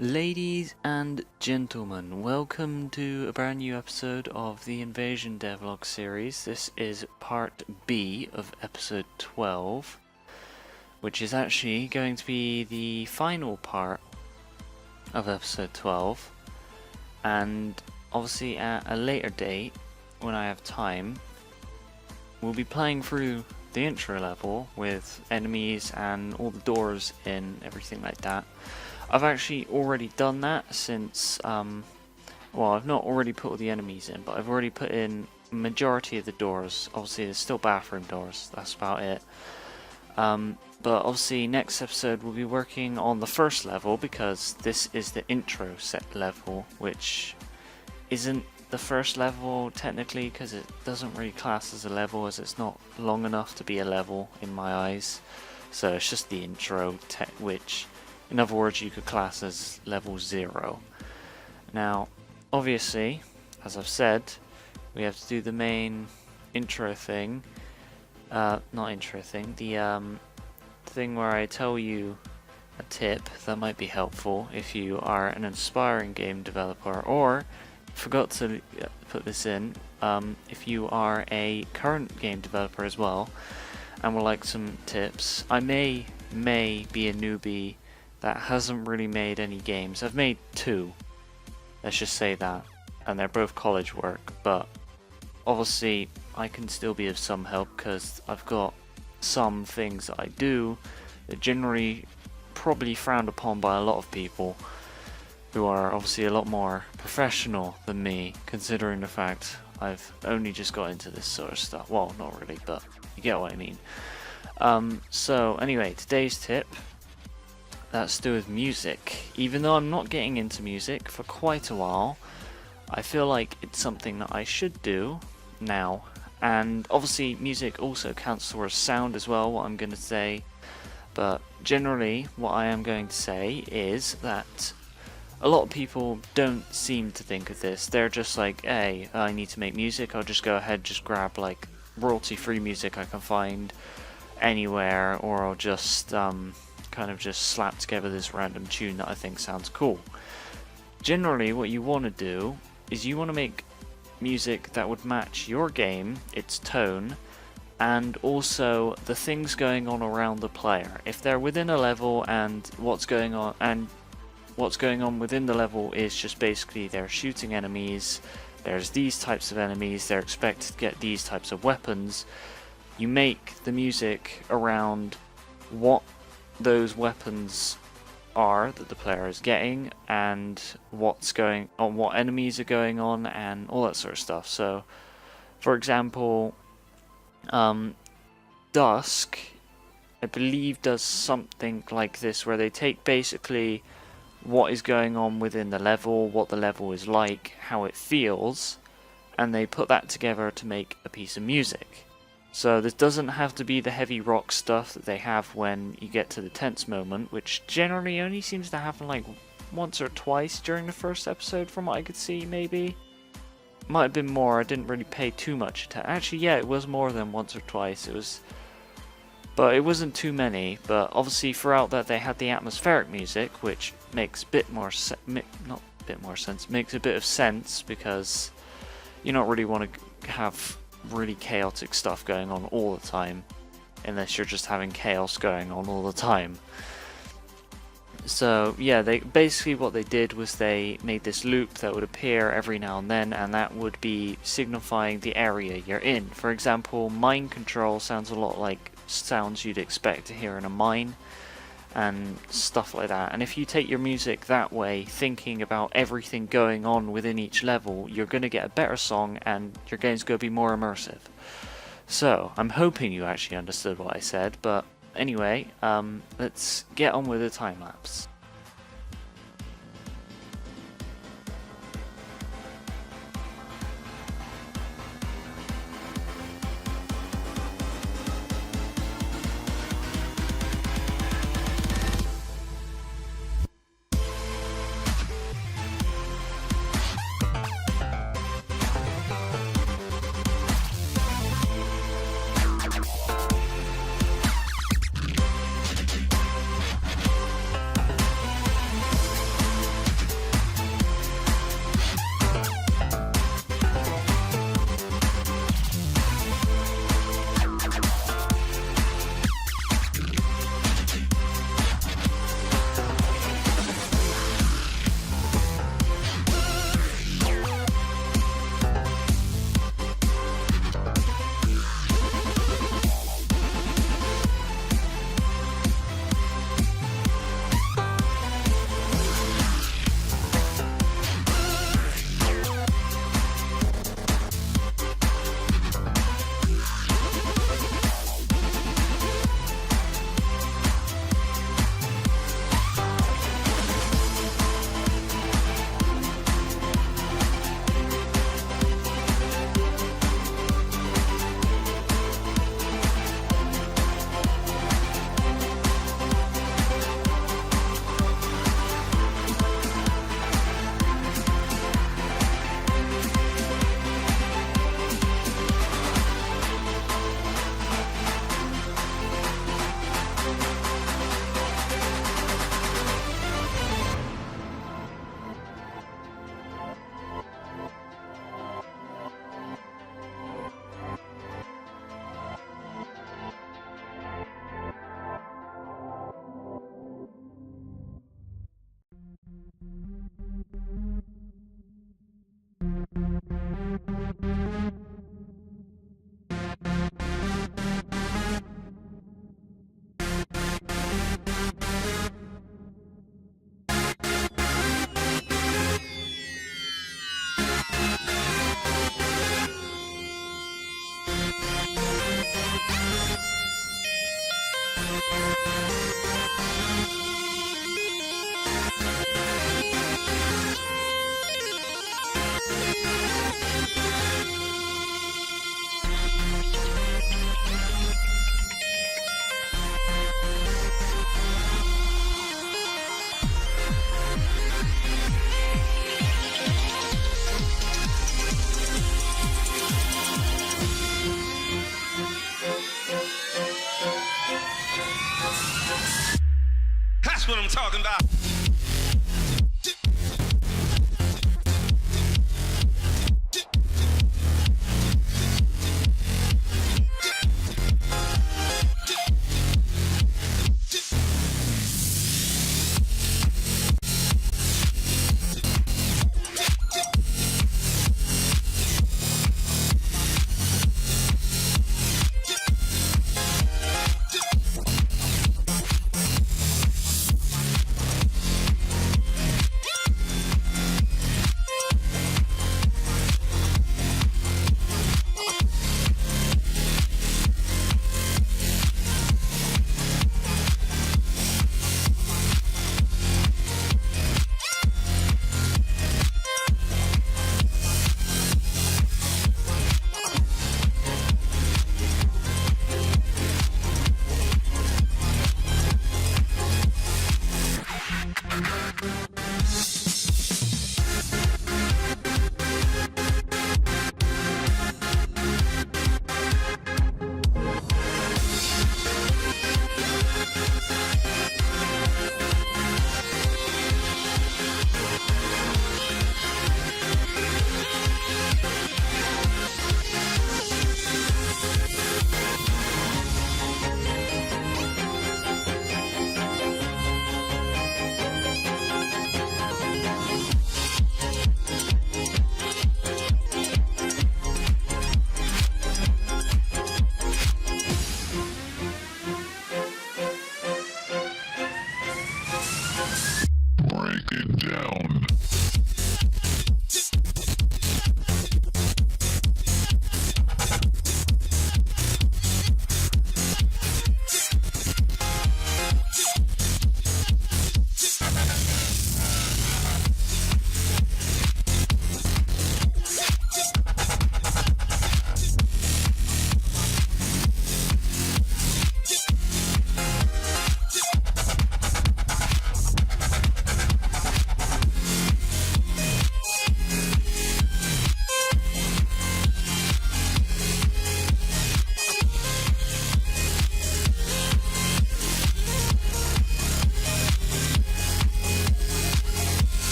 Ladies and gentlemen, welcome to a brand new episode of the Invasion Devlog series. This is part B of episode 12, which is actually going to be the final part of episode 12. And obviously at a later date, when I have time, we'll be playing through the intro level with enemies and all the doors in, everything like that. I've actually already done that since, well, I've not already put all the enemies in, but I've already put in majority of the doors. Obviously there's still bathroom doors, that's about it. But obviously next episode we'll be working on the first level, because this is the intro set level, which isn't the first level technically, because it doesn't really class as a level, as it's not long enough to be a level in my eyes. So it's just the intro, which in other words you could class as level 0. Now obviously, as I've said, we have to do the main intro thing, not intro thing, the thing where I tell you a tip that might be helpful if you are an aspiring game developer, or forgot to put this in, if you are a current game developer as well and would like some tips. I may be a newbie that hasn't really made any games. I've made 2, let's just say that, and they're both college work, but obviously I can still be of some help because I've got some things that I do that generally probably frowned upon by a lot of people who are obviously a lot more professional than me, considering the fact I've only just got into this sort of stuff. Well, not really, but you get what I mean. So anyway, today's tip, that's to do with music. Even though I'm not getting into music for quite a while, I feel like it's something that I should do now. And obviously music also counts towards sound as well, what I'm going to say. But generally what I am going to say is that a lot of people don't seem to think of this. They're just like, hey, I need to make music, I'll just go ahead, just grab like royalty free music I can find anywhere, or I'll just kind of just slap together this random tune that I think sounds cool. Generally what you want to do is you want to make music that would match your game, its tone, and also the things going on around the player. If they're within a level and what's going on within the level is just basically they're shooting enemies, there's these types of enemies, they're expected to get these types of weapons, you make the music around what those weapons are that the player is getting and what's going on, what enemies are going on, and all that sort of stuff. So for example, Dusk, I believe, does something like this, where they take basically what is going on within the level, what the level is like, how it feels, and they put that together to make a piece of music. So this doesn't have to be the heavy rock stuff that they have when you get to the tense moment, which generally only seems to happen like once or twice during the first episode from what I could see, maybe. Might have been more, I didn't really pay too much attention. Actually, yeah, it was more than once or twice. But it wasn't too many. But obviously throughout that they had the atmospheric music, which makes a bit more makes a bit of sense, because you don't really want to have really chaotic stuff going on all the time, unless you're just having chaos going on all the time. So yeah, they basically what they did was they made this loop that would appear every now and then, and that would be signifying the area you're in. For example, mine control sounds a lot like sounds you'd expect to hear in a mine and stuff like that. And if you take your music that way, thinking about everything going on within each level, you're going to get a better song and your game's going to be more immersive. So I'm hoping you actually understood what I said, but anyway, let's get on with the time lapse.